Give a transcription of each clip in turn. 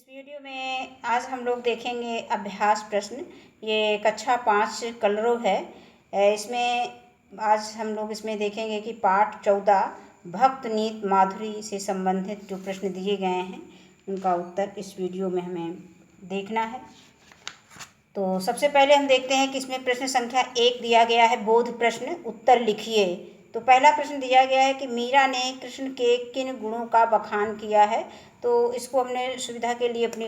इस वीडियो में आज हम लोग देखेंगे अभ्यास प्रश्न। ये कक्षा 5 कलरव है। इसमें आज हम लोग इसमें देखेंगे कि पाठ 14 भक्त नीत माधुरी से संबंधित जो प्रश्न दिए गए हैं उनका उत्तर इस वीडियो में हमें देखना है। तो सबसे पहले हम देखते हैं कि इसमें प्रश्न संख्या 1 दिया गया है, बोध प्रश्न, उत्तर लिखिए। तो पहला प्रश्न दिया गया है कि मीरा ने कृष्ण के किन गुणों का बखान किया है। तो इसको हमने सुविधा के लिए अपनी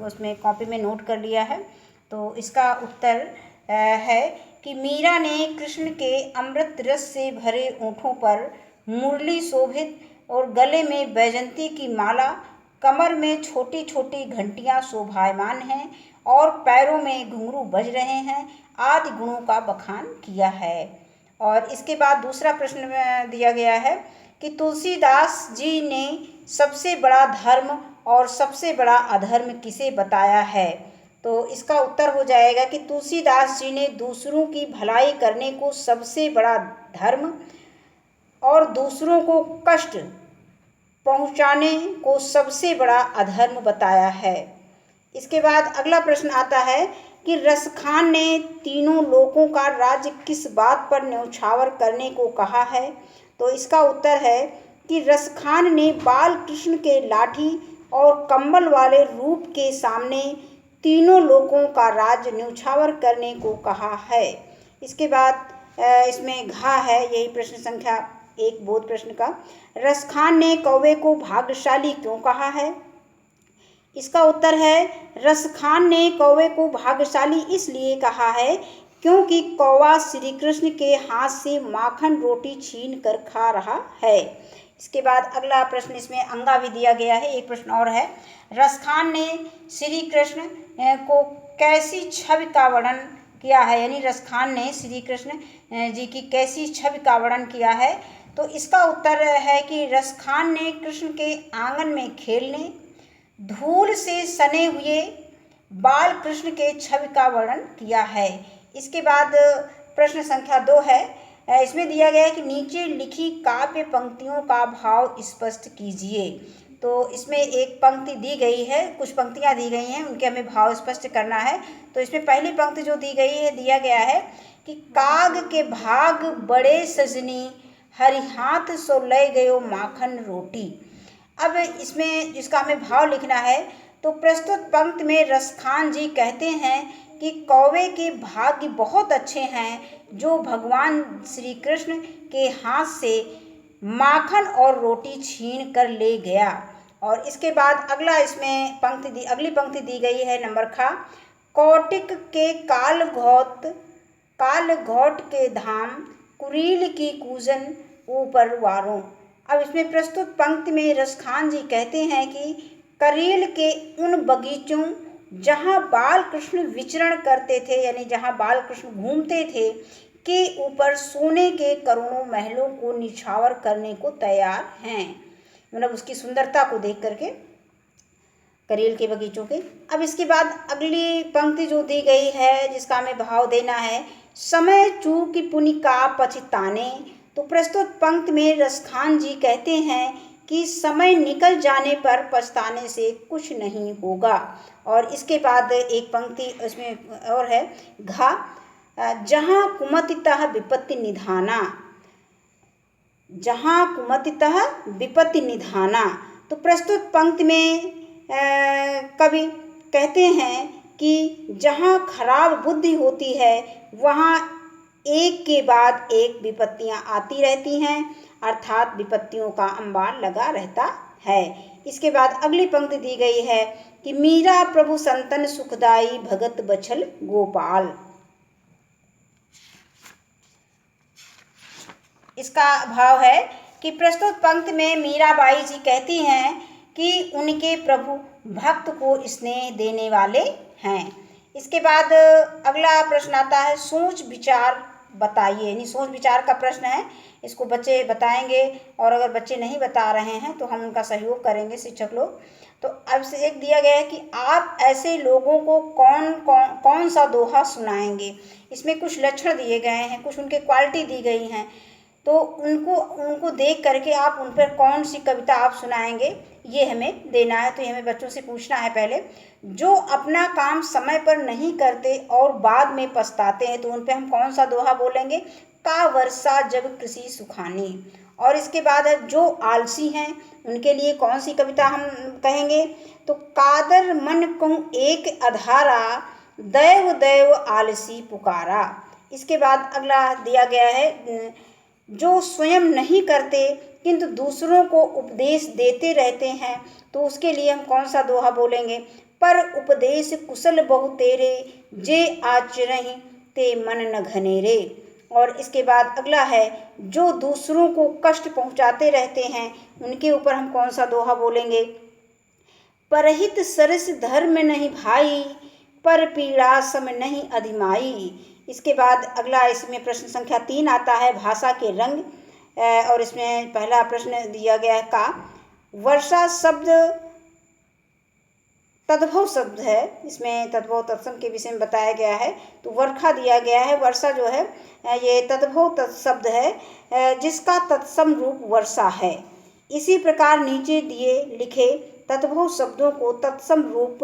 उसमें कॉपी में नोट कर लिया है। तो इसका उत्तर है कि मीरा ने कृष्ण के अमृत रस से भरे ओठों पर मुरली शोभित और गले में बैजंती की माला, कमर में छोटी छोटी घंटियां शोभायमान हैं और पैरों में घुंघरू बज रहे हैं आदि गुणों का बखान किया है। और इसके बाद दूसरा प्रश्न दिया गया है कि तुलसीदास जी ने सबसे बड़ा धर्म और सबसे बड़ा अधर्म किसे बताया है। तो इसका उत्तर हो जाएगा कि तुलसीदास जी ने दूसरों की भलाई करने को सबसे बड़ा धर्म और दूसरों को कष्ट पहुंचाने को सबसे बड़ा अधर्म बताया है। इसके बाद अगला प्रश्न आता है कि रसखान ने तीनों लोकों का राज्य किस बात पर न्यौछावर करने को कहा है। तो इसका उत्तर है कि रसखान ने बाल कृष्ण के लाठी और कम्बल वाले रूप के सामने तीनों लोकों का राज्य न्यौछावर करने को कहा है। इसके बाद इसमें घा है, यही प्रश्न संख्या 1 बोध प्रश्न का। रसखान ने कौवे को भाग्यशाली क्यों कहा है। इसका उत्तर है रसखान ने कौवे को भाग्यशाली इसलिए कहा है क्योंकि कौवा श्री कृष्ण के हाथ से माखन रोटी छीन कर खा रहा है। इसके बाद अगला प्रश्न इसमें अंगा भी दिया गया है, एक प्रश्न और है। रसखान ने श्री कृष्ण को कैसी छवि का वर्णन किया है, यानी रसखान ने श्री कृष्ण जी की कैसी छवि का वर्णन किया है। तो इसका उत्तर है कि रसखान ने कृष्ण के आंगन में खेलने, धूल से सने हुए बाल कृष्ण के छवि का वर्णन किया है। इसके बाद प्रश्न संख्या 2 है। इसमें दिया गया है कि नीचे लिखी काव्य पंक्तियों का भाव स्पष्ट कीजिए। तो इसमें एक पंक्ति दी गई है, कुछ पंक्तियां दी गई हैं, उनके हमें भाव स्पष्ट करना है। तो इसमें पहली पंक्ति जो दी गई है, दिया गया है कि काग के भाग बड़े सजनी, हरि हाथ सो ले गयो माखन रोटी। अब इसमें इसका हमें भाव लिखना है। तो प्रस्तुत पंक्ति में रसखान जी कहते हैं कि कौवे के भाग्य बहुत अच्छे हैं जो भगवान श्री कृष्ण के हाथ से माखन और रोटी छीन कर ले गया। और इसके बाद अगला इसमें अगली पंक्ति दी गई है नंबर खा। कौटिक के काल घोट के धाम, कुरील की कूजन ऊपर वारों। अब इसमें प्रस्तुत पंक्ति में रसखान जी कहते हैं कि करील के उन बगीचों जहाँ बाल कृष्ण विचरण करते थे, यानी जहाँ बाल कृष्ण घूमते थे, के ऊपर सोने के करोड़ों महलों को निछावर करने को तैयार हैं। मतलब उसकी सुंदरता को देख करके करील के बगीचों के। अब इसके बाद अगली पंक्ति जो दी गई है जिसका हमें भाव देना है, समय चूक पुनिका पछताने। तो प्रस्तुत पंक्ति में रसखान जी कहते हैं कि समय निकल जाने पर पछताने से कुछ नहीं होगा। और इसके बाद एक पंक्ति इसमें और है, घा, जहाँ कुमतितः विपत्ति निधाना, जहाँ कुमतितः विपत्ति निधाना। तो प्रस्तुत पंक्ति में कवि कहते हैं कि जहाँ खराब बुद्धि होती है वहाँ एक के बाद एक विपत्तियां आती रहती हैं, अर्थात विपत्तियों का अंबार लगा रहता है। इसके बाद अगली पंक्ति दी गई है कि मीरा प्रभु संतन सुखदाई भगत बछल गोपाल। इसका भाव है कि प्रस्तुत पंक्ति में मीराबाई जी कहती हैं कि उनके प्रभु भक्त को स्नेह देने वाले हैं। इसके बाद अगला प्रश्न आता है, सोच विचार बताइए, यानी सोच विचार का प्रश्न है। इसको बच्चे बताएंगे और अगर बच्चे नहीं बता रहे हैं तो हम उनका सहयोग करेंगे, शिक्षक लोग। तो अब से एक दिया गया है कि आप ऐसे लोगों को कौन सा दोहा सुनाएंगे। इसमें कुछ लक्षण दिए गए हैं, कुछ उनके क्वालिटी दी गई हैं। तो उनको उनको देख करके आप उन पर कौन सी कविता आप सुनाएंगे, ये हमें देना है। तो ये हमें बच्चों से पूछना है पहले। जो अपना काम समय पर नहीं करते और बाद में पछताते हैं, तो उन पे हम कौन सा दोहा बोलेंगे? का वर्षा जब कृषि सुखानी। और इसके बाद है जो आलसी हैं उनके लिए कौन सी कविता हम कहेंगे? तो कादर मन कहूँ एक अधारा, दैव दैव आलसी पुकारा। इसके बाद अगला दिया गया है, जो स्वयं नहीं करते किंतु दूसरों को उपदेश देते रहते हैं, तो उसके लिए हम कौन सा दोहा बोलेंगे? पर उपदेश कुशल बहु तेरे, जे आचरहि ते मन न घनेरे। और इसके बाद अगला है, जो दूसरों को कष्ट पहुंचाते रहते हैं, उनके ऊपर हम कौन सा दोहा बोलेंगे? परहित सरस धर्म नहीं भाई, पर पीड़ा सम नहीं अधिमाई। इसके बाद अगला इसमें प्रश्न संख्या 3 आता है, भाषा के रंग। और इसमें पहला प्रश्न दिया गया है का। वर्षा शब्द तद्भव शब्द है, इसमें तद्भव तत्सम के विषय में बताया गया है। तो वर्षा दिया गया है, वर्षा जो है ये तद्भव शब्द है जिसका तत्सम रूप वर्षा है। इसी प्रकार नीचे दिए लिखे तद्भव शब्दों को तत्सम रूप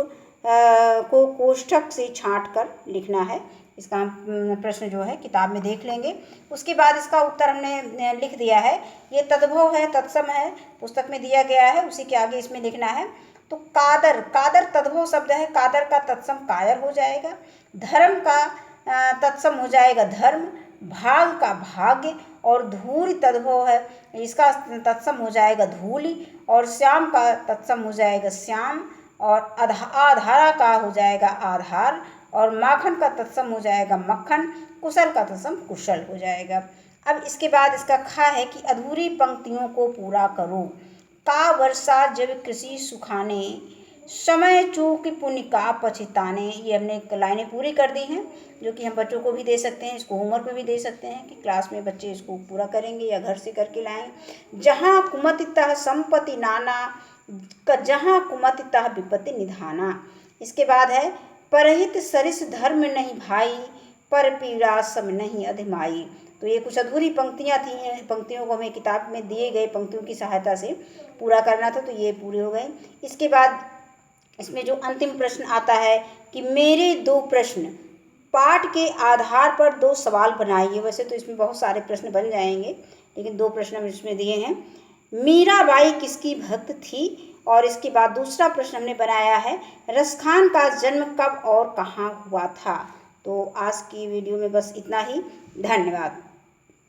को कोष्ठक से छांट कर लिखना है। इसका हम प्रश्न जो है किताब में देख लेंगे। उसके बाद इसका उत्तर हमने लिख दिया है। ये तद्भव है, तत्सम है, पुस्तक में दिया गया है, उसी के आगे इसमें लिखना है। तो कादर, कादर तद्भव शब्द है, कादर का तत्सम कायर हो जाएगा। धर्म का तत्सम हो जाएगा धर्म। भाग का भाग्य। और धूल तद्भव है, इसका तत्सम हो जाएगा धूलि। और श्याम का तत्सम हो जाएगा श्याम। और आधारा का हो जाएगा आधार। और माखन का तत्सम हो जाएगा मक्खन। कुशल का तत्सम कुशल हो जाएगा। अब इसके बाद इसका खा है कि अधूरी पंक्तियों को पूरा करो। का वर्षा जब कृषि सुखाने, समय चूक पुण्य का पछताने। ये हमने लाइनें पूरी कर दी हैं, जो कि हम बच्चों को भी दे सकते हैं, इसको होमवर्क में भी दे सकते हैं कि क्लास में बच्चे इसको पूरा करेंगे या घर से करके लाएंगे। जहाँ कुमतितः संपत्ति नाना, जहाँ कुमतितः विपत्ति निधाना। इसके बाद है, परहित सरिस धर्म नहीं भाई, पर पीड़ा सम नहीं अधिमाई। तो ये कुछ अधूरी पंक्तियाँ थी, पंक्तियों को हमें किताब में दिए गए पंक्तियों की सहायता से पूरा करना था, तो ये पूरे हो गए। इसके बाद इसमें जो अंतिम प्रश्न आता है कि मेरे 2 प्रश्न, पाठ के आधार पर 2 सवाल बनाइए। वैसे तो इसमें बहुत सारे प्रश्न बन जाएंगे, लेकिन 2 प्रश्न हम इसमें दिए हैं। मीराबाई किसकी भक्त थी? और इसके बाद दूसरा प्रश्न हमने बनाया है, रसखान का जन्म कब और कहाँ हुआ था? तो आज की वीडियो में बस इतना ही। धन्यवाद।